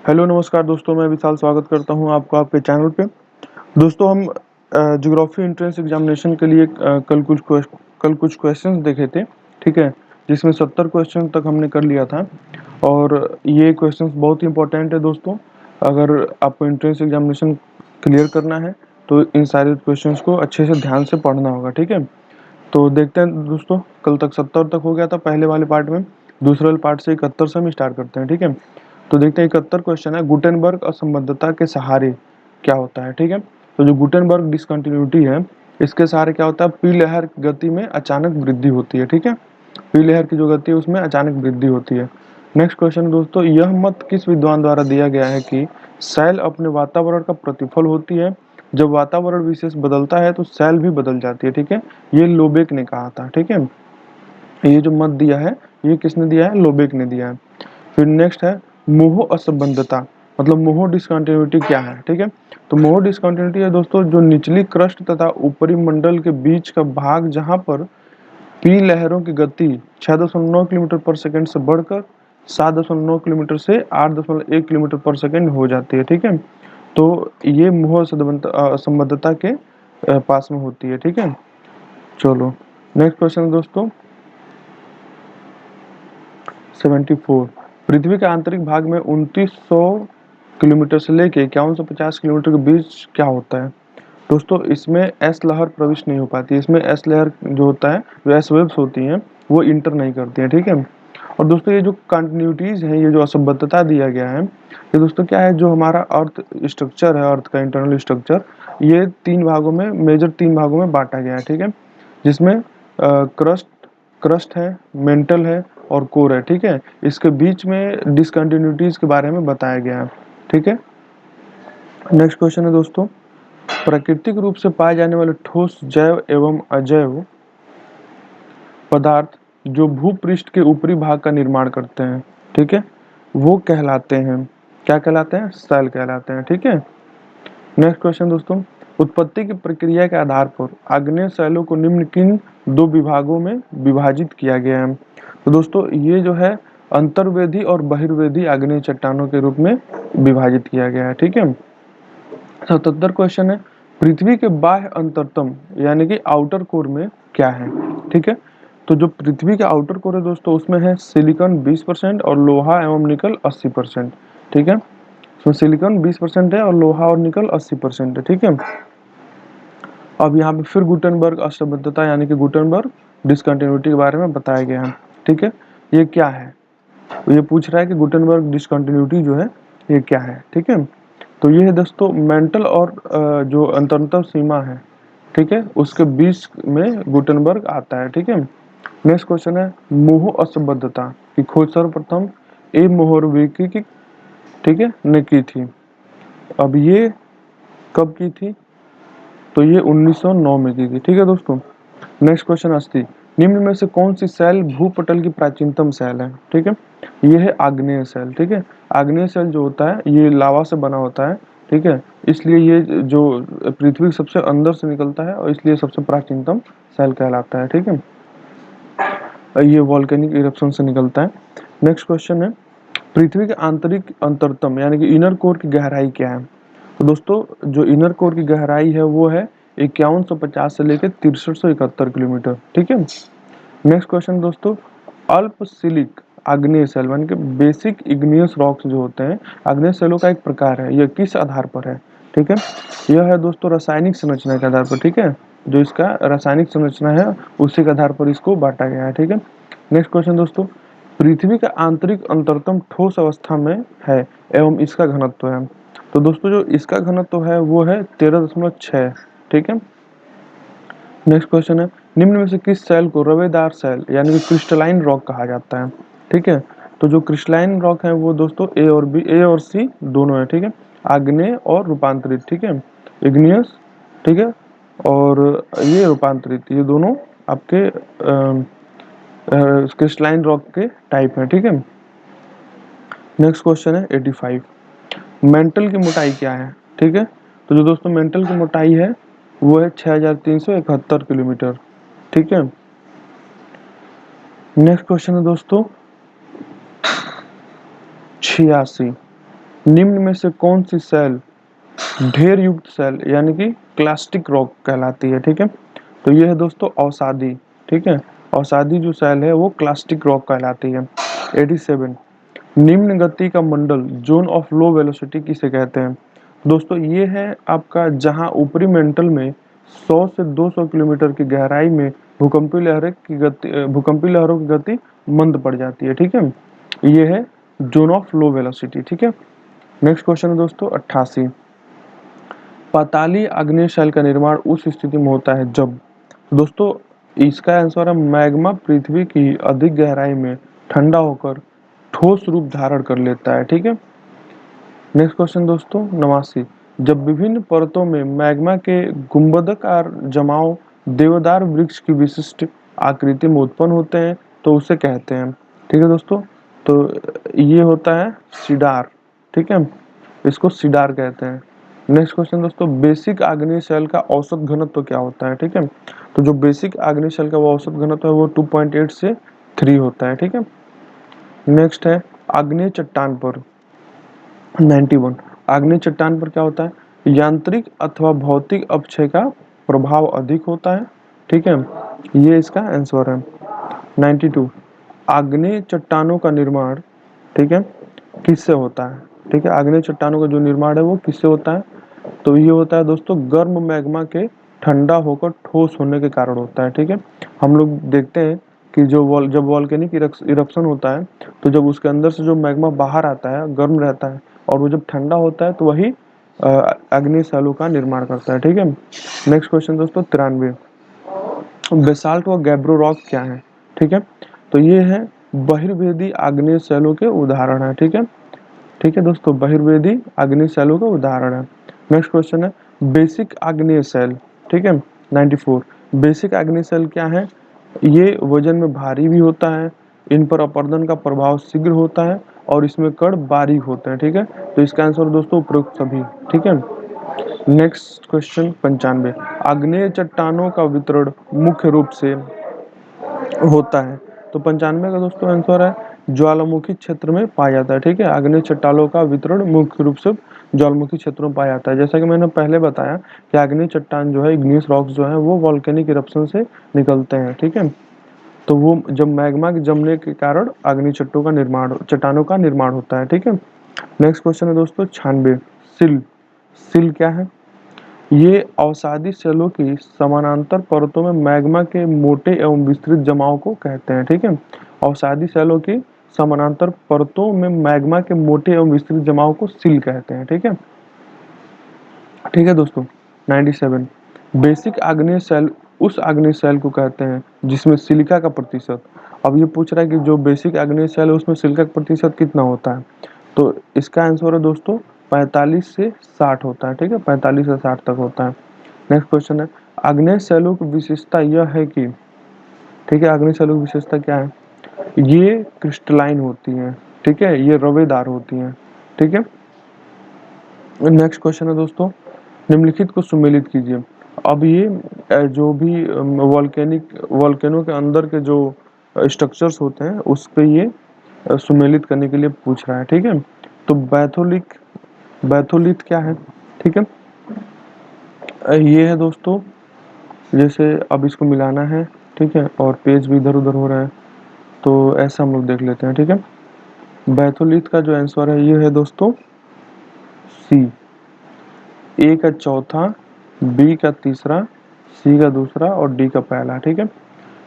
Hello नमस्कार दोस्तों, मैं विशाल स्वागत करता हूं आपको आपके चैनल पे। दोस्तों हम ज्योग्राफी एंट्रेंस एग्जामिनेशन के लिए कल कुछ क्वेश्चंस देखे थे, ठीक है, जिसमें 70 क्वेश्चन तक हमने कर लिया था। और ये क्वेश्चंस बहुत ही इंपॉर्टेंट है दोस्तों। अगर आपको एंट्रेंस एग्जामिनेशन क्लियर करना है तो इन सारे क्वेश्चंस को अच्छे से ध्यान से पढ़ना होगा, ठीक है। तो देखते हैं दोस्तों, कल तक 70 तक हो गया था पहले वाले पार्ट में। दूसरे वाले पार्ट से 71 से हम स्टार्ट करते हैं, ठीक है। तो देखते हैं 71 क्वेश्चन है, गुटेनबर्ग असंबद्धता के सहारे क्या होता है, ठीक है। तो जो गुटेनबर्ग डिसकंटिन्यूटी है, इसके सहारे क्या होता है, पी लहर की गति में अचानक वृद्धि होती है, ठीक है। पी लहर की जो गति है उसमें अचानक वृद्धि होती है। नेक्स्ट क्वेश्चन दोस्तों, यह मत किस विद्वान द्वारा दिया गया है कि सेल अपने वातावरण का प्रतिफल होती है। जब वातावरण विशेष बदलता है तो सेल भी बदल जाती है, ठीक है। ये लोबेक ने कहा था, ठीक है। ये जो मत दिया है ये किसने दिया है, लोबेक ने दिया है। फिर नेक्स्ट है मोह असंबद्धता, मतलब मोह डिसकंटिन्यूटी क्या है, ठीक है। तो मोह डिसकंटिन्यूटी है दोस्तों, जो निचली क्रस्ट तथा ऊपरी मंडल के बीच का भाग जहां पर पी लहरों की गति 6.9 किलोमीटर पर सेकंड से बढ़कर 7.9 किलोमीटर से 8.1 किलोमीटर पर सेकंड हो जाती है, ठीक है। तो ये मोह असंबद्धता के पास में होती है, ठीक है। चलो नेक्स्ट क्वेश्चन दोस्तों, 74। पृथ्वी के आंतरिक भाग में 2900 किलोमीटर से लेके 5150 किलोमीटर के बीच क्या होता है। दोस्तों इसमें एस लहर प्रविष्ट नहीं हो पाती, इसमें एस लहर जो होता है, जो एस वेव्स होती हैं वो इंटर नहीं करती हैं, ठीक है। और दोस्तों ये जो कंटिन्यूटीज है, ये जो असंबद्धता दिया गया है, ये दोस्तों क्या है, जो हमारा अर्थ स्ट्रक्चर है, अर्थ का इंटरनल स्ट्रक्चर, ये तीन भागों में, मेजर तीन भागों में बांटा गया है, ठीक है। जिसमें क्रस्ट क्रस्ट है, मेंटल है और कोर है, ठीक है। इसके बीच में डिसकंटिन्यूटीज के बारे में बताया गया है, ठीक है। नेक्स्ट क्वेश्चन है दोस्तों, प्राकृतिक रूप से पाए जाने वाले ठोस जैव एवं अजैव पदार्थ जो भूपृष्ठ के ऊपरी भाग का निर्माण करते हैं, ठीक है, वो कहलाते हैं, क्या कहलाते हैं, सेल कहलाते हैं, ठीक है। नेक्स्ट क्वेश्चन दोस्तों, उत्पत्ति की प्रक्रिया के आधार पर आग्नेय सेलों को निम्न किन दो विभागों में विभाजित किया गया है। तो दोस्तों ये जो है अंतर्वेदी और बहिर्वेदी आग्नेय चट्टानों के रूप में विभाजित किया गया है, ठीक है। 77 क्वेश्चन है, पृथ्वी के बाह्य अंतरतम यानी कि आउटर कोर में क्या है, ठीक है। तो जो पृथ्वी का आउटर कोर है दोस्तों, उसमें है सिलिकॉन 20% और लोहा एवं निकल 80%, ठीक है। तो सिलिकॉन 20% है और लोहा और निकल 80% है, ठीक है। अब यहाँ पे फिर गुटेनबर्ग असंबद्धता यानी कि गुटेनबर्ग डिसकंटिन्यूटी के बारे में बताया गया है, ठीक है। ये क्या है, तो ये पूछ रहा है कि गुटेनबर्ग डिसकंटिन्यूटी जो है ये क्या है, ठीक है। तो ये है दोस्तों मेंटल और जो अंतरतम सीमा है, ठीक है, उसके बीच में गुटेनबर्ग आता है, ठीक है। नेक्स्ट क्वेश्चन है मोह असंबद्धता की खोज सर्वप्रथम ए मोहरविकी की, ठीक है, ने की थी। अब ये कब की थी, तो ये 1909 में की थी, ठीक है दोस्तों। नेक्स्ट क्वेश्चन 80, निम्न में से कौन सी सेल भूपटल की प्राचीनतम सेल है, ठीक है। ये है आग्नेय सेल, ठीक है। आग्नेय सेल जो होता है ये लावा से बना होता है, ठीक है। इसलिए ये जो पृथ्वी के सबसे अंदर से निकलता है और इसलिए सबसे प्राचीनतम सेल कहलाता है, ठीक है। ये वॉल्केनिक इरप्शन से निकलता है। नेक्स्ट क्वेश्चन है पृथ्वी के आंतरिक अंतरतम यानी कि इनर कोर की गहराई क्या है। तो दोस्तों जो इनर कोर की गहराई है वो है 5150 से लेकर 6371 किलोमीटर, ठीक है। नेक्स्ट क्वेश्चन दोस्तों, अल्पसिलिक आग्नेय सेल यानी कि बेसिक इग्नियस रॉक्स जो होते हैं, आग्नेय सेलों का एक प्रकार है, यह किस आधार पर है, ठीक है। यह है दोस्तों रासायनिक संरचना के आधार पर, ठीक है। जो इसका रासायनिक संरचना है उसी के आधार पर इसको बांटा गया है, ठीक है। नेक्स्ट क्वेश्चन दोस्तों, पृथ्वी का आंतरिक अंतरतम ठोस अवस्था में है एवं इसका घनत्व है। तो दोस्तों जो इसका घनत्व है वो है 13.6, ठीक है। नेक्स्ट क्वेश्चन है निम्न में से किस सेल को रवेदार सेल यानी कि क्रिस्टलाइन रॉक कहा जाता है, ठीक है। तो जो क्रिस्टलाइन रॉक है वो दोस्तों ए और सी दोनों है, ठीक है। आग्नेय और रूपांतरित, ठीक है, इग्नियस, ठीक है, और ये रूपांतरित, ये दोनों आपके क्रिस्टलाइन रॉक के टाइप है, ठीक है। नेक्स्ट क्वेश्चन है 85, मेंटल की मोटाई क्या है, ठीक है। तो जो दोस्तों मेंटल की मोटाई है वो है 6371 किलोमीटर, ठीक है। नेक्स्ट क्वेश्चन है दोस्तों 86, निम्न में से कौन सी सेल ढेर युक्त सेल यानी कि क्लास्टिक रॉक कहलाती है? ठीक है, तो ये है दोस्तों अवसादी। ठीक है, अवसादी जो सेल है वो क्लास्टिक रॉक कहलाती है। 87, निम्न गति का मंडल जोन ऑफ लो वेलोसिटी किसे कहते हैं? दोस्तों ये है आपका जहां ऊपरी मेंटल में 100 से 200 किलोमीटर की गहराई में भूकंपी लहरों की गति मंद पड़ जाती है। ठीक है, ये है जोन ऑफ लो वेलोसिटी। ठीक है, नेक्स्ट क्वेश्चन है दोस्तों 88, पाताली आग्नेय शैल का निर्माण उस स्थिति में होता है जब, दोस्तों इसका आंसर है मैग्मा पृथ्वी की अधिक गहराई में ठंडा होकर ठोस रूप धारण कर लेता है। ठीक है, नेक्स्ट क्वेश्चन दोस्तों 89, जब विभिन्न परतों में मैग्मा के गुंबदाकार जमाव देवदार वृक्ष की विशिष्ट आकृति में उत्पन्न होते हैं तो उसे कहते हैं। ठीक है दोस्तों, तो ये होता है सिडार। ठीक है, इसको सिडार कहते हैं। नेक्स्ट क्वेश्चन दोस्तों, बेसिक आग्नेय शैल का औसत घनत्व क्या होता है? ठीक है, तो जो बेसिक आग्नेय शैल का वो औसत घनत्व है वो 2.8 से 3 होता है। ठीक है, नेक्स्ट है आग्नेय चट्टान पर 91, आग्नेय चट्टान पर क्या होता है? यांत्रिक अथवा भौतिक अपक्षय का प्रभाव अधिक होता है। ठीक है, ये इसका आंसर है। 92, आग्नेय चट्टानों का निर्माण, ठीक है, किससे होता है? ठीक है, आग्नेय चट्टानों का जो निर्माण है वो किससे होता है? तो ये होता है दोस्तों गर्म मैग्मा के ठंडा होकर ठोस होने के कारण होता है। ठीक है, हम लोग देखते हैं कि जब वॉल्केनिक इरप्शन होता है तो जब उसके अंदर से जो मैग्मा बाहर आता है गर्म रहता है और वो जब ठंडा होता है तो वही अग्नि शैलों का निर्माण करता है। ठीक है, नेक्स्ट क्वेश्चन दोस्तों 93, बेसाल्ट व गैब्रो रॉक क्या है? ठीक है, तो ये है बहिर्वेदी आग्नेय शैलों के उदाहरण है। ठीक है, ठीक है दोस्तों, बहिर्वेदी आग्नेय शैलों का उदाहरण है। नेक्स्ट क्वेश्चन है बेसिक आग्नेय शैल। ठीक है, 94, बेसिक आग्नेय शैल क्या है? ये वजन में भारी भी होता है, इन पर अपरदन का प्रभाव शीघ्र होता है और इसमें कण बारीक होते हैं। ठीक है, तो इसका आंसर दोस्तों उपरोक्त सभी। ठीक है, नेक्स्ट क्वेश्चन 95, आग्नेय चट्टानों का वितरण मुख्य रूप से होता है? तो 95 का दोस्तों आंसर है ज्वालामुखी क्षेत्र में पाया जाता है। ठीक है, आग्नेय चट्टानों का वितरण मुख्य रूप से ज्वालामुखी क्षेत्रों में पाया जाता है। जैसा कि मैंने पहले बताया कि आग्नेय चट्टान जो है इग्नियस रॉक्स जो है वो वॉल्केनिक इरप्शन से निकलते हैं। ठीक है, तो वो जब मैग्मा के जमने के कारण आग्नेय चट्टानों का निर्माण होता है। ठीक है, नेक्स्ट क्वेश्चन है दोस्तों 96, सिल। सिल क्या है? ये अवसादी सेलों की समानांतर परतों में मैग्मा के मोटे एवं विस्तृत जमाव को कहते हैं। ठीक है, अवसादी सेलों की समानांतर परतों में मैग्मा के मोटे एवं विस्तृत जमाव को सिल कहते हैं। ठीक है, ठीक है दोस्तों 97, बेसिक आग्नेय सेल उस आग्नेय सेल को कहते हैं जिसमें सिलिका का प्रतिशत, अब ये पूछ रहा है कि जो बेसिक आग्नेय सेल है उसमें सिलिका का प्रतिशत कितना होता है? तो इसका आंसर है दोस्तों 45 से 60 होता है। ठीक है, 45 से 60 तक होता है। नेक्स्ट क्वेश्चन है आग्नेय सेलों की विशेषता यह है कि, ठीक है, आग्नेय सेलों की विशेषता क्या है? ये क्रिस्टलाइन होती हैं। ठीक है, ये रवेदार होती हैं। ठीक है, नेक्स्ट क्वेश्चन है दोस्तों निम्नलिखित को सुमेलित कीजिए। अब ये जो भी वॉल्केनो के अंदर के जो स्ट्रक्चर्स होते हैं उस पे ये सुमेलित करने के लिए पूछ रहा है। ठीक है, तो बैथोलिथ क्या है? ठीक है, ये है दोस्तों, जैसे अब इसको मिलाना है, ठीक है, और पेज भी इधर उधर हो रहा है तो ऐसा हम लोग देख लेते हैं। ठीक है, बैथोलिथ का जो आंसर है ये है दोस्तों सी, ए का चौथा, बी का तीसरा, सी का दूसरा और डी का पहला। ठीक है,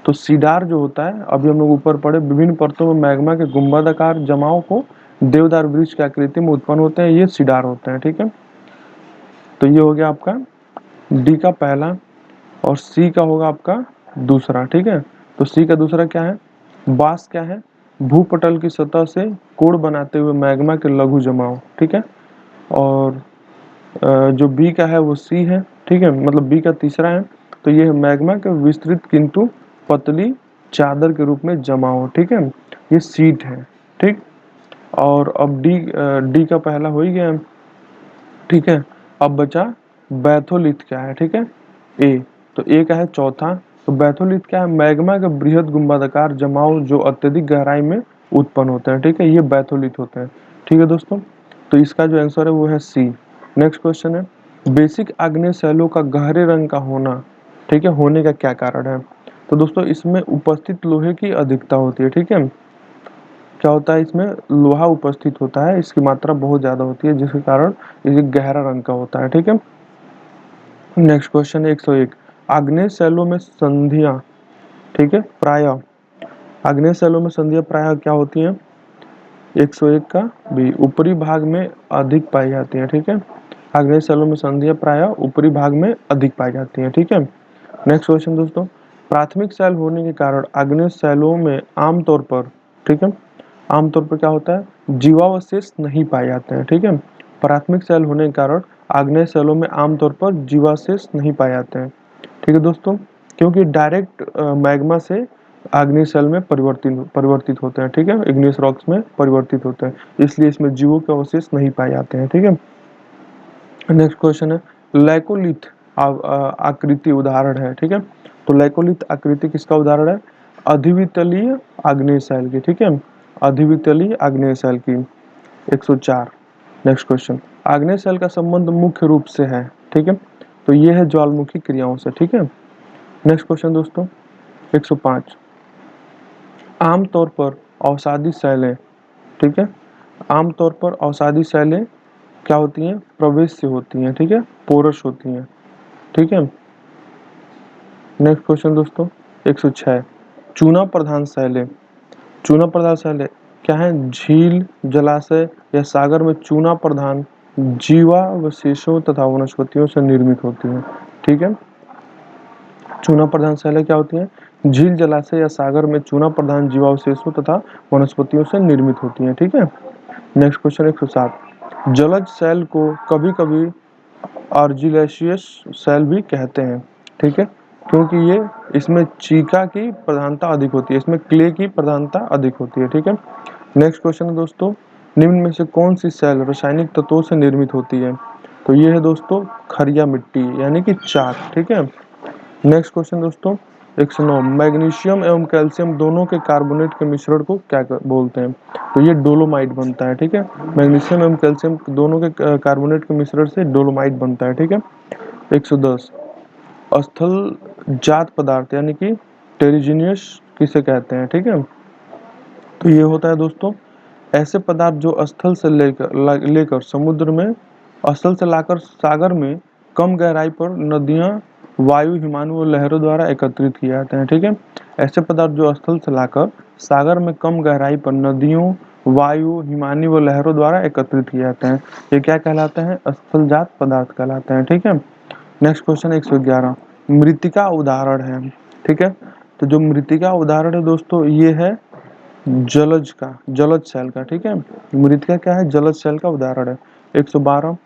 तो सीडार जो होता है, अभी हम लोग ऊपर पढ़े, विभिन्न परतों में मैग्मा के गुंबदाकार जमाव को देवदार वृक्ष की आकृति में उत्पन्न होते हैं, ये सीडार होते हैं। ठीक है, तो ये हो गया आपका डी का पहला और सी का होगा आपका दूसरा। ठीक है, तो सी का दूसरा क्या है? बास क्या है? भूपटल की सतह से कोण बनाते हुए मैग्मा के लघु जमाव। ठीक है, और जो बी का है वो सी है। ठीक है, मतलब बी का तीसरा है, तो ये है मैग्मा के विस्तृत किंतु पतली चादर के रूप में जमाव। ठीक है, ये सीट है। ठीक, और अब डी का पहला हो ही गया। ठीक है, अब बचा बैथोलिथ क्या है? ठीक है, ए, तो ए का है चौथा, तो बैथोलिथ क्या है? मैग्मा के बृहद गुंबदाकार जमाव जो अत्यधिक गहराई में उत्पन्न होते हैं। ठीक है, ये बैथोलिथ होते हैं। ठीक है दोस्तों, तो इसका जो आंसर है वो है सी। नेक्स्ट क्वेश्चन है, बेसिक आग्नेय शैलों का गहरे रंग का होना, ठीक है, होने का क्या कारण है? तो दोस्तों इसमें उपस्थित लोहे की अधिकता होती है, ठीक है। क्या होता है, इसमें लोहा उपस्थित होता है, इसकी मात्रा बहुत ज्यादा होती है, जिसके कारण ये गहरा रंग का होता है, ठीक है। नेक्स्ट क्वेश्चन है 101, आग्नेय शैलों में संधियां, ठीक है, प्रायः आग्नेय शैलों में संधियां प्रायः क्या होती हैं? 101 का भी ऊपरी भाग में अधिक पाई जाती है, ठीक है। आग्नेय शैलों में संधियां प्रायः ऊपरी भाग में अधिक पाई जाती है, ठीक है। नेक्स्ट क्वेश्चन दोस्तों, प्राथमिक शैल होने के कारण आग्नेय शैलों में आमतौर पर, ठीक है, आमतौर पर क्या होता है, जीवावशेष नहीं पाए जाते हैं, ठीक है। प्राथमिक शैल होने के कारण आग्नेय शैलों में आमतौर पर जीवावशेष नहीं पाए जाते हैं, ठीक है दोस्तों, क्योंकि डायरेक्ट मैग्मा से आग्नेय शैल में परिवर्तित होते हैं, ठीक है, इग्नियस रॉक्स में परिवर्तित होते हैं, इसलिए इसमें जीवों के अवशेष नहीं पाए जाते हैं, ठीक है। नेक्स्ट क्वेश्चन है, लैकोलिथ आकृति उदाहरण है, ठीक है। तो लैकोलिथ आकृति किसका उदाहरण है? अधिवितलीय आग्नेय शैल की, ठीक है, अधिवितलीय आग्नेय शैल की। 104। नेक्स्ट क्वेश्चन, आग्नेय शैल का संबंध मुख्य रूप से है, ठीक है, तो ये है ज्वालामुखी क्रियाओं से, ठीक है। नेक्स्ट क्वेश्चन दोस्तों 105, आमतौर पर अवसादी शैलें, ठीक है, आमतौर पर अवसादी शैलें क्या होती हैं? प्रवेश से होती हैं, ठीक है, पोरस होती हैं, ठीक है। नेक्स्ट क्वेश्चन दोस्तों 106, चूना प्रधान शैलें, चूना प्रधान शैलें क्या है? झील, जलाशय या सागर में चूना प्रधान जीवावशेषों तथा वनस्पतियों से निर्मित होती हैं, ठीक है। चूना प्रधान शैलें क्या होती हैं? झील, जलाशय या सागर में चूना प्रधान जीवावशेषों तथा वनस्पतियों से निर्मित होती हैं, ठीक है। नेक्स्ट क्वेश्चन 107, जलज शैल को कभी कभी आर्जिलेशियस शैल भी कहते हैं, ठीक है, क्योंकि ये इसमें चीका की प्रधानता अधिक होती है, इसमें क्ले की प्रधानता अधिक होती है, ठीक है। नेक्स्ट क्वेश्चन है दोस्तों, निम्न में से कौन सी शैल रासायनिक तत्वों से निर्मित होती है? तो ये है दोस्तों खरिया मिट्टी यानी कि चाक, ठीक है। नेक्स्ट क्वेश्चन दोस्तों 109, मैग्नीशियम एवं कैल्शियम दोनों के कार्बोनेट के मिश्रण को क्या बोलते हैं? तो ये डोलोमाइट बनता है, ठीक है, मैग्नीशियम एवं कैल्शियम दोनों के कार्बोनेट के मिश्रण से डोलोमाइट बनता है, ठीक है। 110, स्थल जात पदार्थ यानी कि टेरिजिनियस किसे कहते हैं? ठीक है, तो ये होता है दोस्तों ऐसे पदार्थ जो स्थल से लेकर समुद्र में, स्थल से लाकर सागर में कम गहराई पर नदियां, वायु, हिमालय व लहरों द्वारा एकत्रित किए जाते हैं, ठीक है। ऐसे पदार्थ जो स्थल से लाकर सागर में कम गहराई पर नदियों, वायु, हिमानी व लहरों द्वारा एकत्रित किए जाते हैं, ये क्या कहलाते हैं? स्थलजात पदार्थ कहलाते हैं, ठीक है। नेक्स्ट क्वेश्चन 111, मृतिका उदाहरण है, ठीक है। तो जो मृतिका उदाहरण है दोस्तों ये है जलज शैल का, ठीक है। मृतिका क्या है? जलज शैल का उदाहरण है। 112,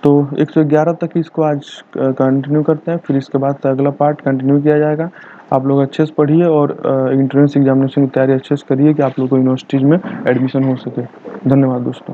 तो 111 तक इसको आज कंटिन्यू करते हैं, फिर इसके बाद अगला पार्ट कंटिन्यू किया जाएगा। आप लोग अच्छे से पढ़िए और एंट्रेंस एग्जामिनेशन की तैयारी अच्छे से करिए कि आप लोग को यूनिवर्सिटीज में एडमिशन हो सके। धन्यवाद दोस्तों।